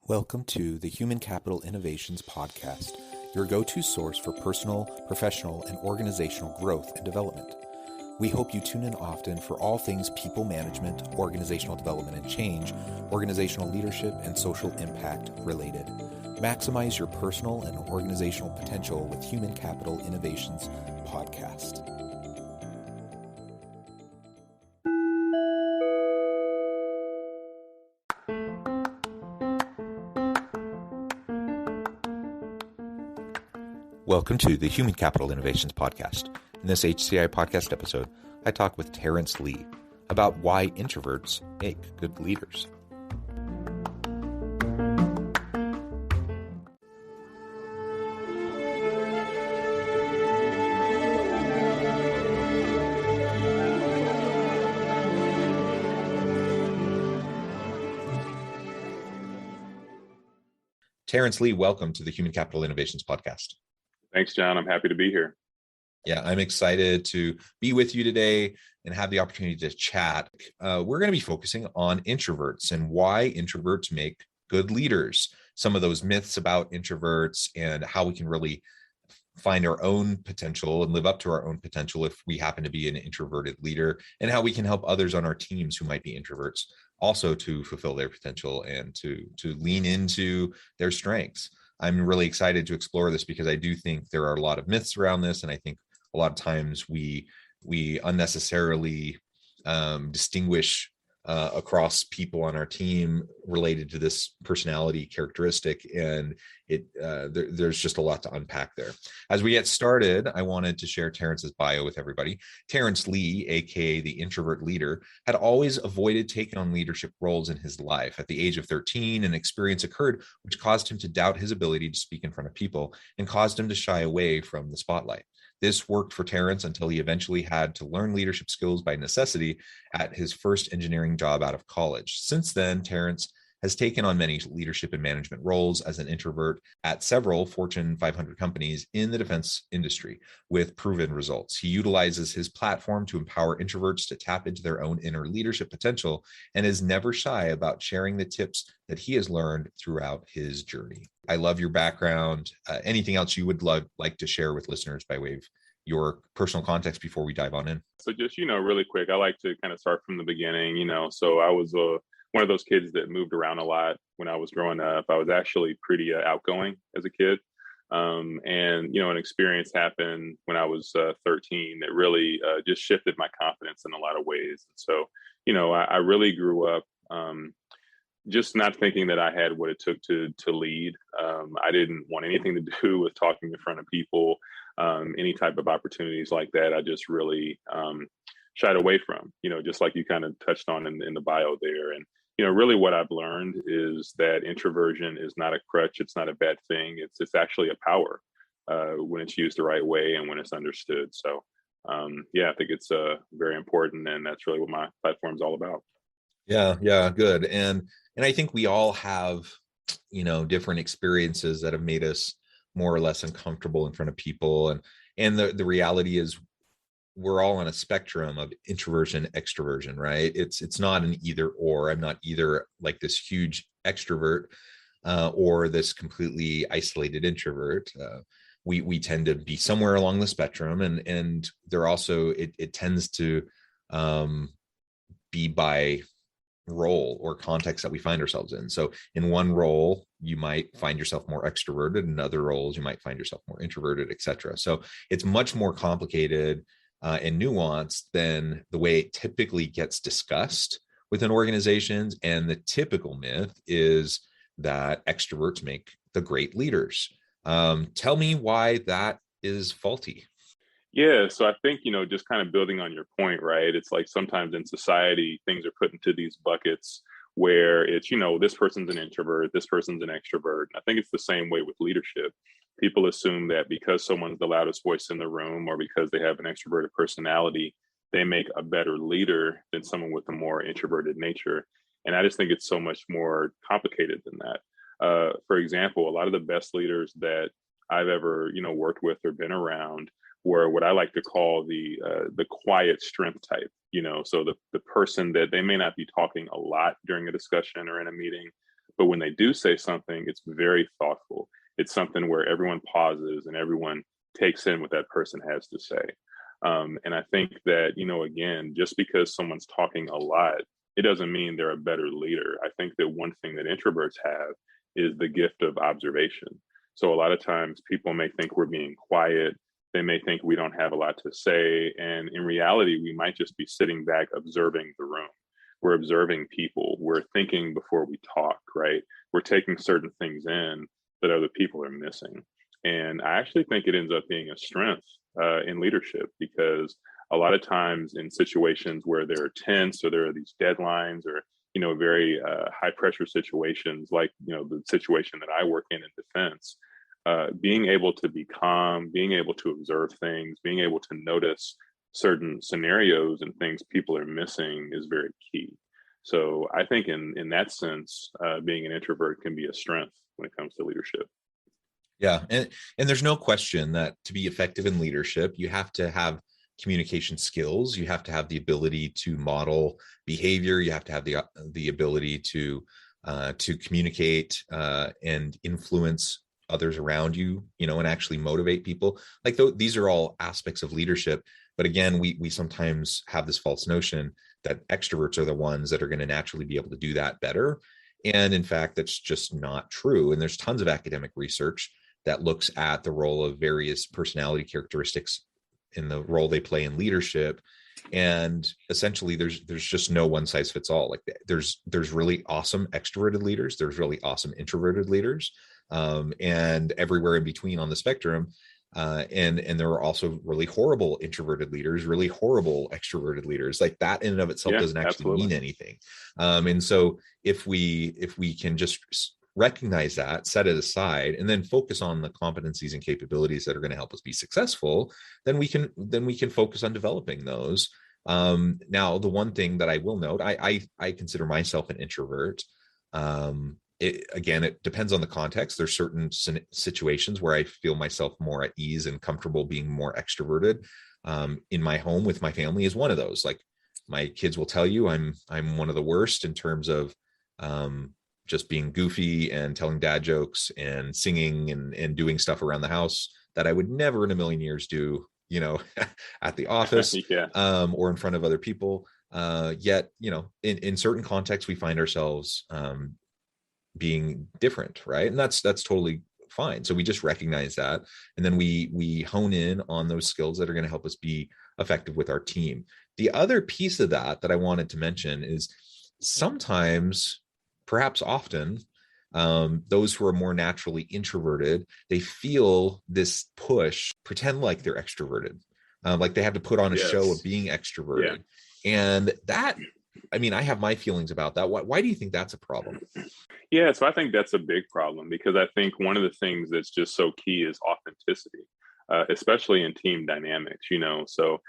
Welcome to the Human Capital Innovations Podcast, your go-to source for personal, professional, and organizational growth and development. We hope you tune in often for all things people management, organizational development and change, organizational leadership, and social impact related. Maximize your personal and organizational potential with Human Capital Innovations Podcast. Welcome to the Human Capital Innovations Podcast. In this HCI podcast episode, I talk with Terrance Lee about why introverts make good leaders. Terrance Lee, welcome to the Human Capital Innovations Podcast. Thanks, John. I'm happy to be here. Yeah, I'm excited to be with you today and have the opportunity to chat. We're going to be focusing on introverts and why introverts make good leaders, some of those myths about introverts and how we can really find our own potential and live up to our own potential if we happen to be an introverted leader, and how we can help others on our teams who might be introverts also to fulfill their potential and to lean into their strengths. I'm really excited to explore this because I do think there are a lot of myths around this. And I think a lot of times we unnecessarily distinguish across people on our team related to this personality characteristic. And there's just a lot to unpack there. As we get started, I wanted to share Terrance's bio with everybody. Terrance Lee, aka the introvert leader, had always avoided taking on leadership roles in his life. At the age of 13, an experience occurred which caused him to doubt his ability to speak in front of people and caused him to shy away from the spotlight. This worked for Terrance until he eventually had to learn leadership skills by necessity at his first engineering job out of college. Since then, Terrance has taken on many leadership and management roles as an introvert at several Fortune 500 companies in the defense industry with proven results. He utilizes his platform to empower introverts to tap into their own inner leadership potential and is never shy about sharing the tips that he has learned throughout his journey. I love your background. Anything else you would like to share with listeners by way of your personal context before we dive on in? So just, really quick, I like to kind of start from the beginning, so I was one of those kids that moved around a lot when I was growing up. I was actually pretty outgoing as a kid. An experience happened when I was 13 that really just shifted my confidence in a lot of ways. So, I really grew up just not thinking that I had what it took to lead. I didn't want anything to do with talking in front of people, any type of opportunities like that. I just really shied away from, just like you kind of touched on in the bio there. And, really what I've learned is that introversion is not a crutch. It's not a bad thing. It's actually a power when it's used the right way and when it's understood. So, I think it's very important. And that's really what my platform is all about. Yeah, good. And I think we all have, different experiences that have made us more or less uncomfortable in front of people. And the reality is we're all on a spectrum of introversion, extroversion, right? It's not an either or. I'm not either like this huge extrovert or this completely isolated introvert. We tend to be somewhere along the spectrum, and there also it tends to be by role or context that we find ourselves in. So in one role, you might find yourself more extroverted. In other roles, you might find yourself more introverted, etc. So it's much more complicated and nuanced than the way it typically gets discussed within organizations. And the typical myth is that extroverts make the great leaders. Tell me why that is faulty. Yeah, so I think, just kind of building on your point, right? It's like sometimes in society, things are put into these buckets where it's, this person's an introvert, this person's an extrovert. I think it's the same way with leadership. People assume that because someone's the loudest voice in the room or because they have an extroverted personality, they make a better leader than someone with a more introverted nature. And I just think it's so much more complicated than that. For example, a lot of the best leaders that I've ever, worked with or been around were what I like to call the quiet strength type. So the person that they may not be talking a lot during a discussion or in a meeting, But when they do say something, it's very thoughtful. It's something where everyone pauses and everyone takes in what that person has to say. And I think that, again, just because someone's talking a lot, it doesn't mean they're a better leader. I think that one thing that introverts have is the gift of observation. So a lot of times people may think we're being quiet. They may think we don't have a lot to say. And in reality, we might just be sitting back observing the room. We're observing people. We're thinking before we talk, right? We're taking certain things in that other people are missing. And I actually think it ends up being a strength in leadership, because a lot of times in situations where there are tense or there are these deadlines or very high pressure situations, like the situation that I work in defense, being able to be calm, being able to observe things, being able to notice certain scenarios and things people are missing is very key. So I think in that sense, being an introvert can be a strength when it comes to leadership. Yeah, and there's no question that to be effective in leadership, you have to have communication skills. You have to have the ability to model behavior. You have to have the ability to communicate and influence others around you, and actually motivate people. Like these are all aspects of leadership. But again, we sometimes have this false notion that extroverts are the ones that are going to naturally be able to do that better. And in fact, that's just not true. And there's tons of academic research that looks at the role of various personality characteristics in the role they play in leadership. And essentially there's just no one size fits all. Like there's really awesome extroverted leaders, there's really awesome introverted leaders, and everywhere in between on the spectrum. And there are also really horrible introverted leaders, really horrible extroverted leaders. Like that in and of itself doesn't actually mean anything. And so if we can just recognize that, set it aside, and then focus on the competencies and capabilities that are going to help us be successful, then we can focus on developing those. Now, the one thing that I will note, I consider myself an introvert. It depends on the context. There's certain situations where I feel myself more at ease and comfortable being more extroverted. In my home with my family is one of those. Like my kids will tell you, I'm one of the worst in terms of just being goofy and telling dad jokes and singing and doing stuff around the house that I would never in a million years do, at the office, or in front of other people. Yet, in certain contexts, we find ourselves being different, right? And that's totally fine. So we just recognize that, and then we hone in on those skills that are going to help us be effective with our team. The other piece of that I wanted to mention is sometimes, perhaps often, those who are more naturally introverted, they feel this push, pretend like they're extroverted, like they have to put on a show of being extroverted. And that, I have my feelings about that. Why do you think that's a problem? Yeah, so I think that's a big problem, because I think one of the things that's just so key is authenticity, especially in team dynamics, So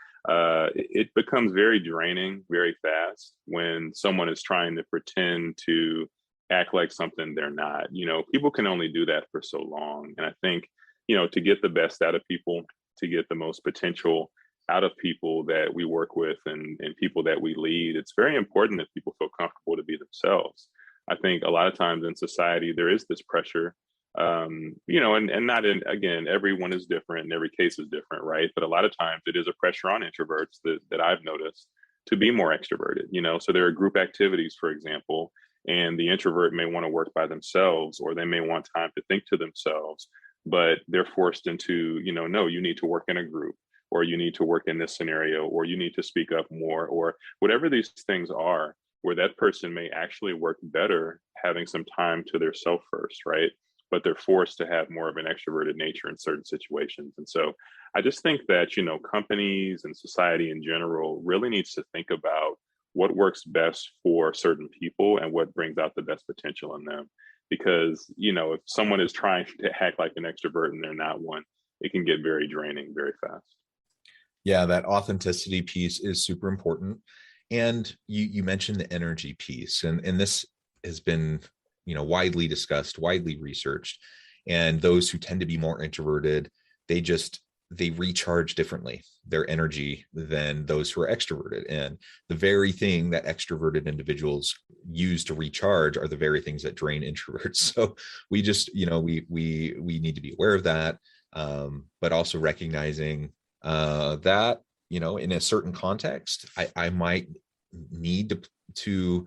it becomes very draining very fast when someone is trying to pretend to act like something they're not. People can only do that for so long. And I think, to get the best out of people, to get the most potential out of people that we work with and people that we lead, it's very important that people feel comfortable to be themselves. I think a lot of times in society, there is this pressure, and not in, again, everyone is different and every case is different, right? But a lot of times it is a pressure on introverts that I've noticed to be more extroverted, So there are group activities, for example, and the introvert may want to work by themselves, or they may want time to think to themselves, but they're forced into, no, you need to work in a group, or you need to work in this scenario, or you need to speak up more, or whatever these things are, where that person may actually work better having some time to their self first, right? But they're forced to have more of an extroverted nature in certain situations. And so I just think that, companies and society in general really needs to think about what works best for certain people and what brings out the best potential in them. Because, if someone is trying to act like an extrovert and they're not one, it can get very draining very fast. Yeah, that authenticity piece is super important. And you mentioned the energy piece, and this has been, widely discussed, widely researched. And those who tend to be more introverted, they recharge differently their energy than those who are extroverted. And the very thing that extroverted individuals use to recharge are the very things that drain introverts. So we just, we need to be aware of that, but also recognizing that, in a certain context, I might need to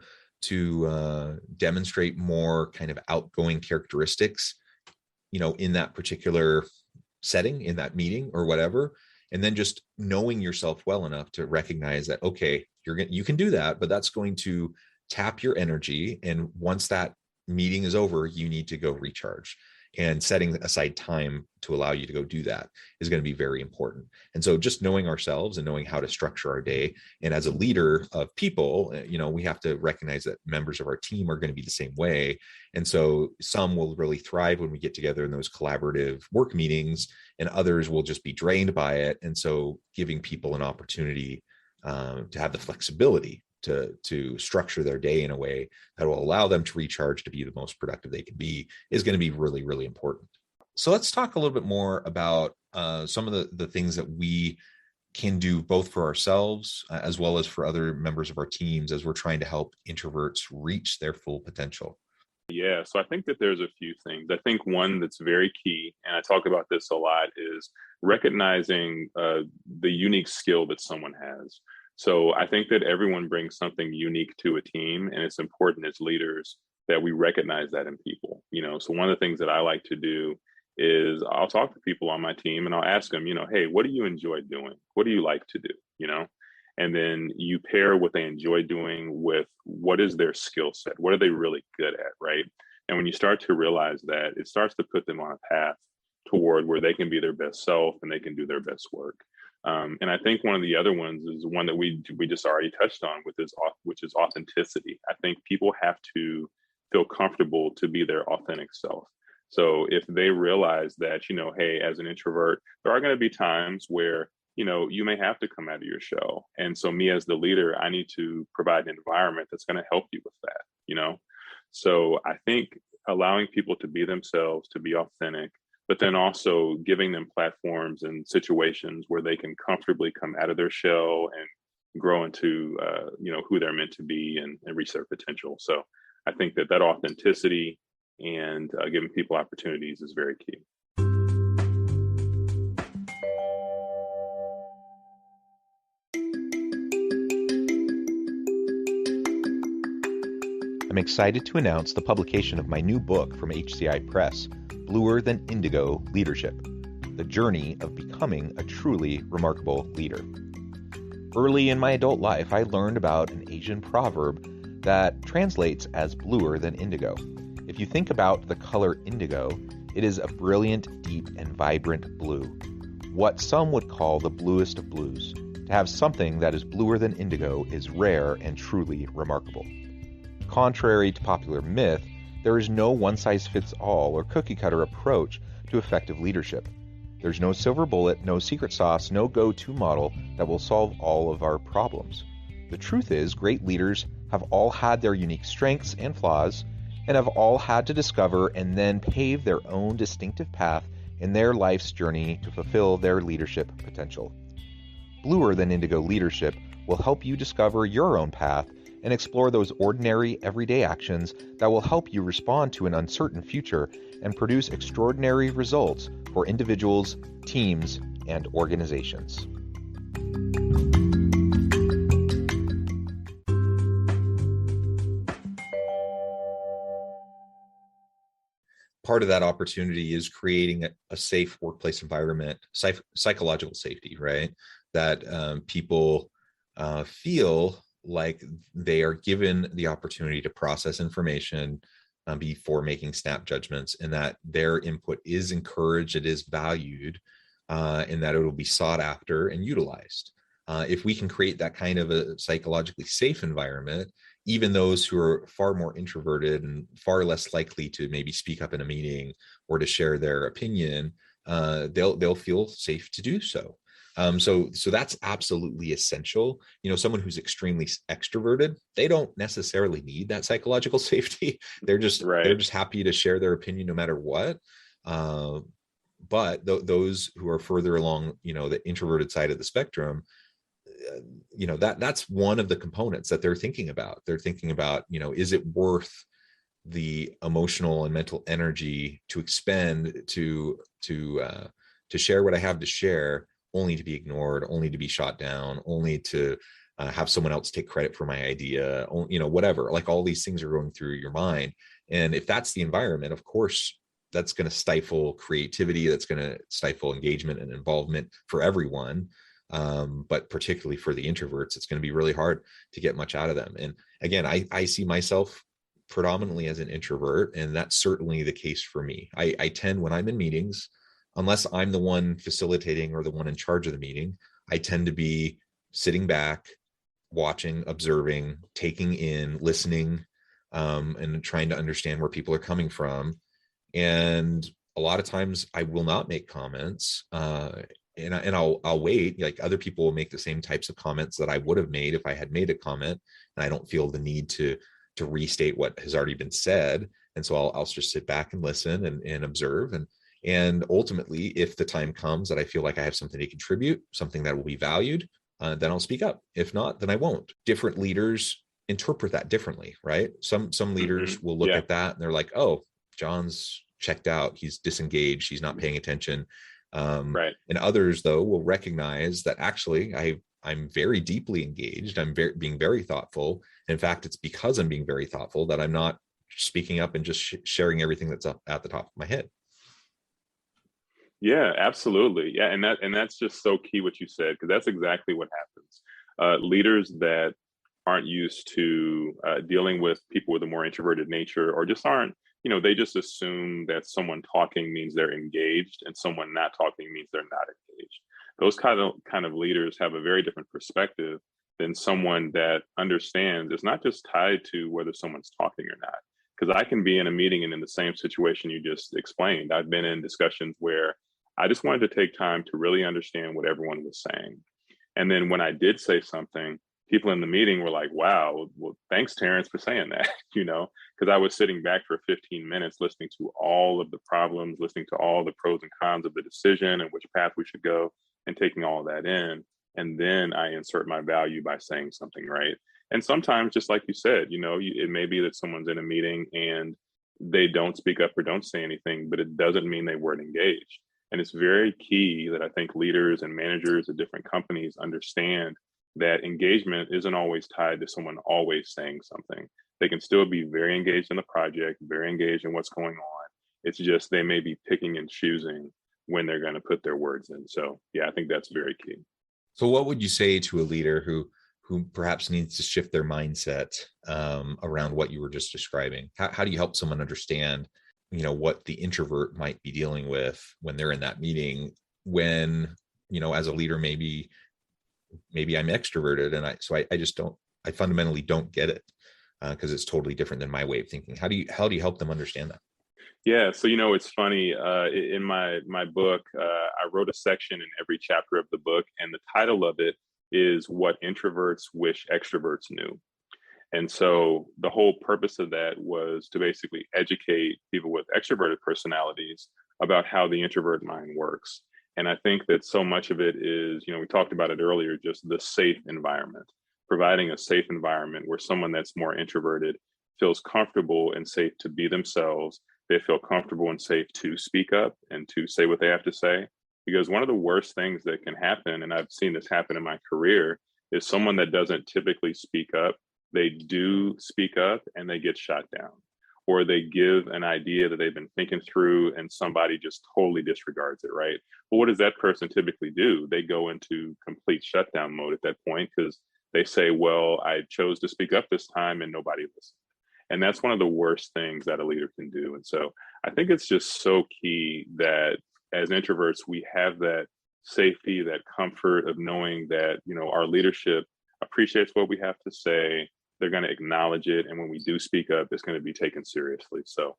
demonstrate more kind of outgoing characteristics, in that particular setting, in that meeting or whatever. And then just knowing yourself well enough to recognize that, okay, you can do that, but that's going to tap your energy. And once that meeting is over, you need to go recharge. And setting aside time to allow you to go do that is going to be very important. And so just knowing ourselves and knowing how to structure our day. And as a leader of people, we have to recognize that members of our team are going to be the same way. And so some will really thrive when we get together in those collaborative work meetings, and others will just be drained by it. And so giving people an opportunity to have the flexibility to structure their day in a way that will allow them to recharge to be the most productive they can be is going to be really, really important. So let's talk a little bit more about some of the things that we can do both for ourselves as well as for other members of our teams as we're trying to help introverts reach their full potential. Yeah, so I think that there's a few things. I think one that's very key, and I talk about this a lot, is recognizing the unique skill that someone has. So I think that everyone brings something unique to a team, and it's important as leaders that we recognize that in people. So one of the things that I like to do is I'll talk to people on my team and I'll ask them, hey, what do you enjoy doing? What do you like to do? And then you pair what they enjoy doing with what is their skill set? What are they really good at, right? And when you start to realize that, it starts to put them on a path toward where they can be their best self and they can do their best work. And I think one of the other ones is one that we just already touched on, which is authenticity. I think people have to feel comfortable to be their authentic self. So if they realize that, hey, as an introvert, there are going to be times where, you may have to come out of your shell. And so me as the leader, I need to provide an environment that's going to help you with that, So I think allowing people to be themselves, to be authentic, but then also giving them platforms and situations where they can comfortably come out of their shell and grow into, who they're meant to be and reach their potential. So I think that authenticity and giving people opportunities is very key. I'm excited to announce the publication of my new book from HCI Press, Bluer Than Indigo Leadership, The Journey of Becoming a Truly Remarkable Leader. Early in my adult life, I learned about an Asian proverb that translates as bluer than indigo. If you think about the color indigo, it is a brilliant, deep, and vibrant blue, what some would call the bluest of blues. To have something that is bluer than indigo is rare and truly remarkable. Contrary to popular myth, there is no one-size-fits-all or cookie-cutter approach to effective leadership. There's no silver bullet, no secret sauce, no go-to model that will solve all of our problems. The truth is, great leaders have all had their unique strengths and flaws, and have all had to discover and then pave their own distinctive path in their life's journey to fulfill their leadership potential. Bluer Than Indigo Leadership will help you discover your own path and explore those ordinary, everyday actions that will help you respond to an uncertain future and produce extraordinary results for individuals, teams, and organizations. Part of that opportunity is creating a safe workplace environment, psychological safety, right? That people feel like they are given the opportunity to process information before making snap judgments, and that their input is encouraged, it is valued, and that it will be sought after and utilized. If we can create that kind of a psychologically safe environment, even those who are far more introverted and far less likely to maybe speak up in a meeting or to share their opinion, they'll feel safe to do so. So that's absolutely essential. Someone who's extremely extroverted, they don't necessarily need that psychological safety. They're just happy to share their opinion no matter what. but those who are further along, the introverted side of the spectrum, that's one of the components that they're thinking about. They're thinking about, is it worth the emotional and mental energy to expend to share what I have to share, only to be ignored, only to be shot down, only to have someone else take credit for my idea, whatever. Like, all these things are going through your mind. And if that's the environment, of course, that's going to stifle creativity. That's going to stifle engagement and involvement for everyone. But particularly for the introverts, it's going to be really hard to get much out of them. And again, I see myself predominantly as an introvert, and that's certainly the case for me. I tend, when I'm in meetings, unless I'm the one facilitating or the one in charge of the meeting, I tend to be sitting back, watching, observing, taking in, listening, and trying to understand where people are coming from. And a lot of times I will not make comments, and I'll wait. Like, other people will make the same types of comments that I would have made if I had made a comment, and I don't feel the need to restate what has already been said. And so I'll just sit back and listen and observe. And ultimately, if the time comes that I feel like I have something to contribute, something that will be valued, then I'll speak up. If not, then I won't. Different leaders interpret that differently, right? Some leaders will look at that and they're like, oh, John's checked out. He's disengaged. He's not paying attention. Right. And others, though, will recognize that actually I'm very deeply engaged. I'm being very thoughtful. In fact, it's because I'm being very thoughtful that I'm not speaking up and just sharing everything that's up at the top of my head. Yeah, absolutely. Yeah, and that's just so key what you said, because that's exactly what happens. Leaders that aren't used to dealing with people with a more introverted nature, or just aren't, they just assume that someone talking means they're engaged and someone not talking means they're not engaged. Those kind of leaders have a very different perspective than someone that understands it's not just tied to whether someone's talking or not. Because I can be in a meeting and in the same situation you just explained, I've been in discussions where I just wanted to take time to really understand what everyone was saying. And then when I did say something, people in the meeting were like, wow, well, thanks, Terrance, for saying that, because I was sitting back for 15 minutes listening to all of the problems, listening to all the pros and cons of the decision and which path we should go, and taking all of that in. And then I insert my value by saying something, right? And sometimes, just like you said, it may be that someone's in a meeting and they don't speak up or don't say anything, but it doesn't mean they weren't engaged. And it's very key that I think leaders and managers of different companies understand that engagement isn't always tied to someone always saying something. They can still be very engaged in the project, very engaged in what's going on. It's just they may be picking and choosing when they're going to put their words in. So yeah, I think that's very key. So what would you say to a leader who perhaps needs to shift their mindset around what you were just describing? How do you help someone understand, what the introvert might be dealing with when they're in that meeting, when, as a leader, maybe I'm extroverted and I fundamentally don't get it because it's totally different than my way of thinking. How do you help them understand that? Yeah, so it's funny. In my book, I wrote a section in every chapter of the book, and the title of it is "What Introverts Wish Extroverts Knew." And so the whole purpose of that was to basically educate people with extroverted personalities about how the introvert mind works. And I think that so much of it is, we talked about it earlier, just the safe environment, providing a safe environment where someone that's more introverted feels comfortable and safe to be themselves. They feel comfortable and safe to speak up and to say what they have to say. Because one of the worst things that can happen, and I've seen this happen in my career, is someone that doesn't typically speak up. They do speak up and they get shot down, or they give an idea that they've been thinking through and somebody just totally disregards it, right? Well, what does that person typically do? They go into complete shutdown mode at that point because they say, well, I chose to speak up this time and nobody listened. And that's one of the worst things that a leader can do. And so I think it's just so key that as introverts, we have that safety, that comfort of knowing that, our leadership appreciates what we have to say. They're going to acknowledge it. And when we do speak up, it's going to be taken seriously. So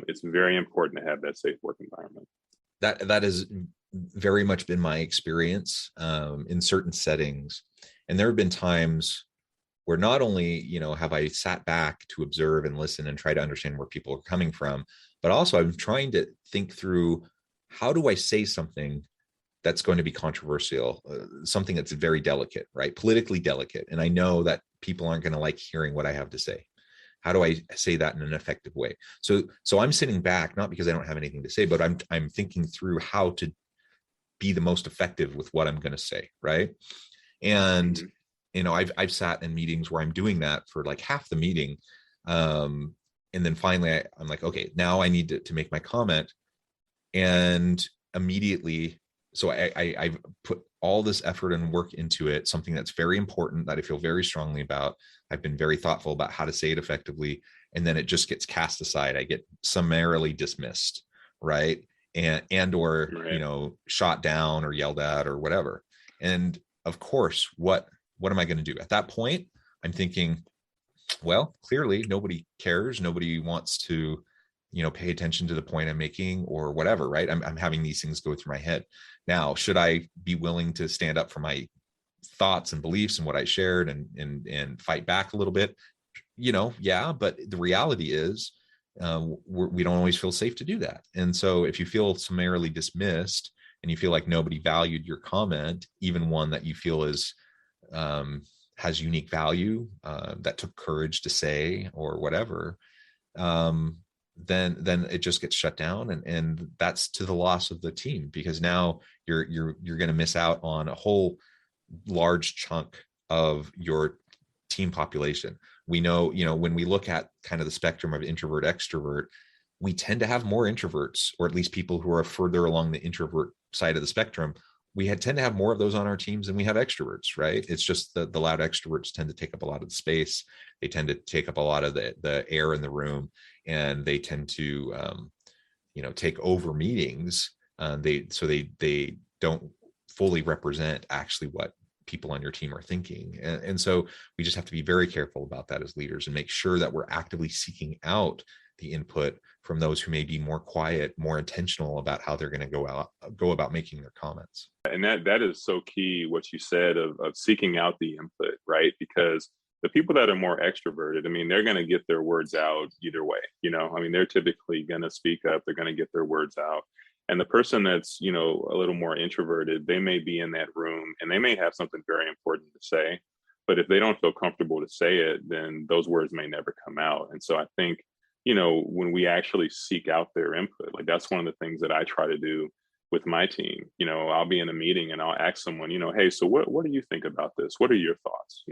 it's very important to have that safe work environment. That has very much been my experience in certain settings. And there have been times where not only, have I sat back to observe and listen and try to understand where people are coming from, but also I'm trying to think through how do I say something that's going to be controversial, something that's very delicate, right? Politically delicate. And I know that people aren't going to like hearing what I have to say. How do I say that in an effective way? So I'm sitting back, not because I don't have anything to say, but I'm thinking through how to be the most effective with what I'm going to say, right? And Mm-hmm. I've sat in meetings where I'm doing that for like half the meeting, and then finally I'm like, okay, now I need to make my comment, and immediately, so I've put all this effort and work into it, something that's very important that I feel very strongly about. I've been very thoughtful about how to say it effectively, and then it just gets cast aside. I get summarily dismissed, right? And or Right. shot down or yelled at or whatever. And of course, what am I going to do at that point? I'm thinking, well, clearly nobody cares, nobody wants to pay attention to the point I'm making or whatever, right? I'm having these things go through my head. Now, should I be willing to stand up for my thoughts and beliefs and what I shared and fight back a little bit? Yeah, but the reality is, we don't always feel safe to do that. And so if you feel summarily dismissed and you feel like nobody valued your comment, even one that you feel is has unique value, that took courage to say or whatever, um, then it just gets shut down, and that's to the loss of the team, because now you're going to miss out on a whole large chunk of your team population. We know, when we look at kind of the spectrum of introvert extrovert, we tend to have more introverts, or at least people who are further along the introvert side of the spectrum. We tend to have more of those on our teams than we have extroverts, right? It's just the loud extroverts tend to take up a lot of the space. They tend to take up a lot of the air in the room, and they tend to take over meetings. They don't fully represent actually what people on your team are thinking. And so we just have to be very careful about that as leaders and make sure that we're actively seeking out the input from those who may be more quiet, more intentional about how they're going to go about making their comments. And that is so key, what you said of seeking out the input, right? Because the people that are more extroverted, I mean, they're going to get their words out either way. I mean, they're typically going to speak up, they're going to get their words out. And the person that's, a little more introverted, they may be in that room and they may have something very important to say. But if they don't feel comfortable to say it, then those words may never come out. And so I think, when we actually seek out their input, like that's one of the things that I try to do with my team. I'll be in a meeting and I'll ask someone, hey, so what do you think about this? What are your thoughts?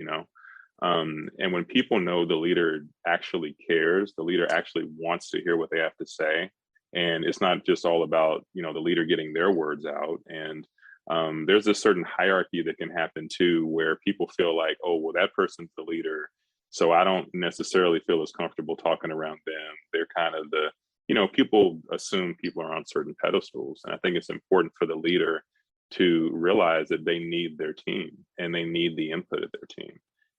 And when people know the leader actually cares, the leader actually wants to hear what they have to say. And it's not just all about, the leader getting their words out. And there's a certain hierarchy that can happen too, where people feel like, oh, well, that person's the leader, so I don't necessarily feel as comfortable talking around them. They're kind of people assume people are on certain pedestals. And I think it's important for the leader to realize that they need their team and they need the input of their team.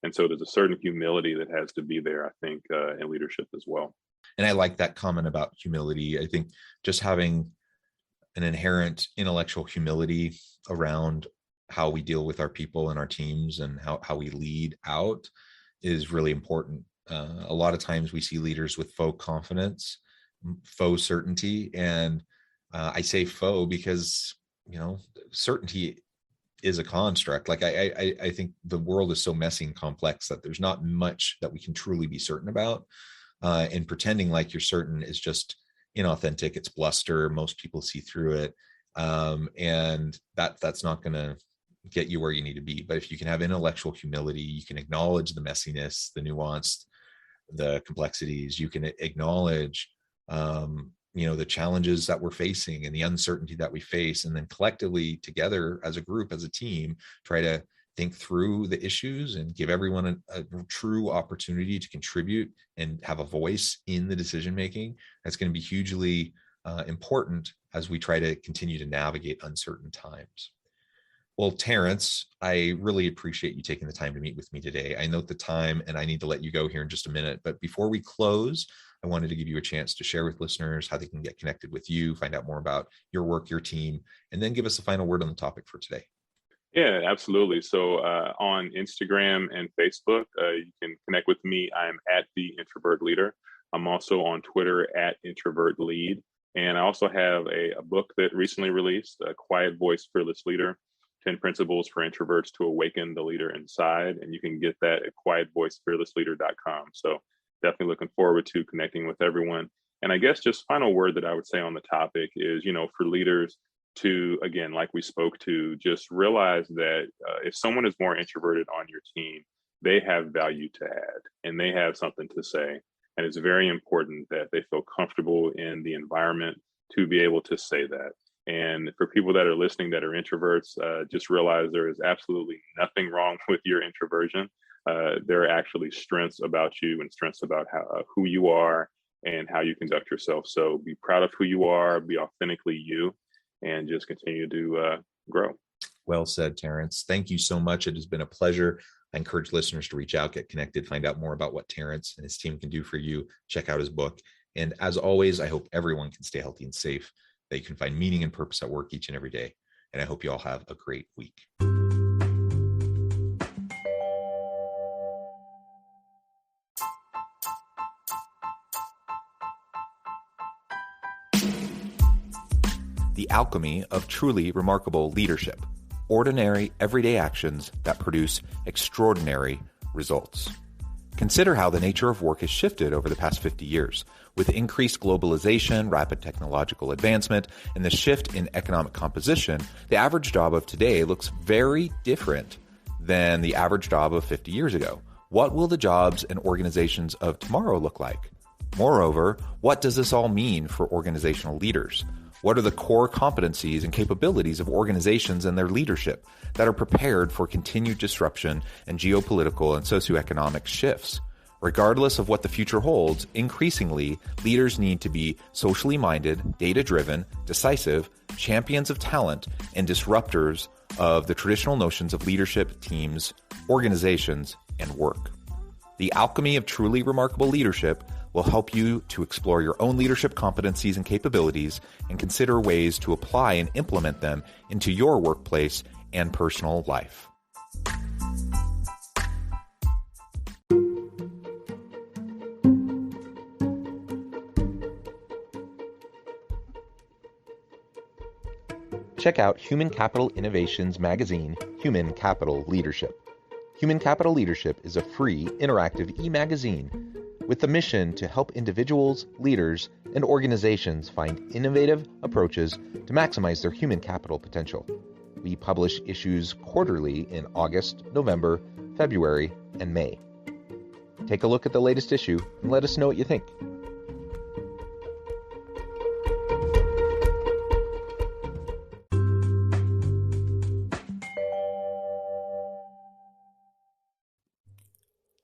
And so there's a certain humility that has to be there, I think, in leadership as well. And I like that comment about humility. I think just having an inherent intellectual humility around how we deal with our people and our teams and how we lead out is really important. A lot of times we see leaders with faux confidence, faux certainty. And I say faux because, certainty is a construct. Like I think the world is so messy and complex that there's not much that we can truly be certain about. And pretending like you're certain is just inauthentic. It's bluster. Most people see through it. And that's not going to get you where you need to be. But if you can have intellectual humility, you can acknowledge the messiness, the nuance, the complexities. You can acknowledge, the challenges that we're facing and the uncertainty that we face, and then collectively together as a group, as a team, try to think through the issues and give everyone a true opportunity to contribute and have a voice in the decision making. That's going to be hugely important as we try to continue to navigate uncertain times. Well, Terrance, I really appreciate you taking the time to meet with me today. I note the time and I need to let you go here in just a minute. But before we close, I wanted to give you a chance to share with listeners how they can get connected with you, find out more about your work, your team, and then give us a final word on the topic for today. Yeah, absolutely. So on Instagram and Facebook, you can connect with me. I'm at the Introvert Leader. I'm also on Twitter at Introvert Lead. And I also have a book that recently released, A Quiet Voice, Fearless Leader, 10 Principles for Introverts to Awaken the Leader Inside. And you can get that at quietvoicefearlessleader.com. So definitely looking forward to connecting with everyone. And I guess just final word that I would say on the topic is, for leaders to, again, like we spoke to, just realize that if someone is more introverted on your team, they have value to add and they have something to say. And it's very important that they feel comfortable in the environment to be able to say that. And for people that are listening that are introverts, just realize there is absolutely nothing wrong with your introversion. There are actually strengths about you and strengths about who you are and how you conduct yourself. So be proud of who you are, be authentically you, and just continue to grow. Well said, Terrance. Thank you so much. It has been a pleasure. I encourage listeners to reach out, get connected, find out more about what Terrance and his team can do for you. Check out his book. And as always, I hope everyone can stay healthy and safe, that you can find meaning and purpose at work each and every day. And I hope you all have a great week. The alchemy of truly remarkable leadership. Ordinary, everyday actions that produce extraordinary results. Consider how the nature of work has shifted over the past 50 years. With increased globalization, rapid technological advancement, and the shift in economic composition, the average job of today looks very different than the average job of 50 years ago. What will the jobs and organizations of tomorrow look like? Moreover, what does this all mean for organizational leaders? What are the core competencies and capabilities of organizations and their leadership that are prepared for continued disruption and geopolitical and socioeconomic shifts? Regardless of what the future holds, increasingly, leaders need to be socially minded, data-driven, decisive, champions of talent, and disruptors of the traditional notions of leadership, teams, organizations, and work. The alchemy of truly remarkable leadership will help you to explore your own leadership competencies and capabilities and consider ways to apply and implement them into your workplace and personal life. Check out Human Capital Innovations magazine, Human Capital Leadership. Human Capital Leadership is a free, interactive e-magazine with the mission to help individuals, leaders, and organizations find innovative approaches to maximize their human capital potential. We publish issues quarterly in August, November, February, and May. Take a look at the latest issue and let us know what you think.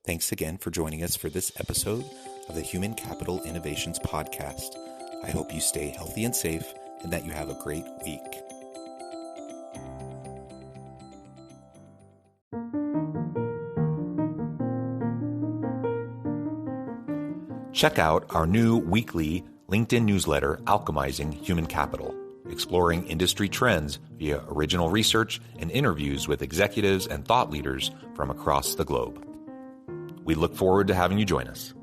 Thanks again for joining us for this episode of the Human Capital Innovations Podcast. I hope you stay healthy and safe and that you have a great week. Check out our new weekly LinkedIn newsletter, Alchemizing Human Capital, exploring industry trends via original research and interviews with executives and thought leaders from across the globe. We look forward to having you join us.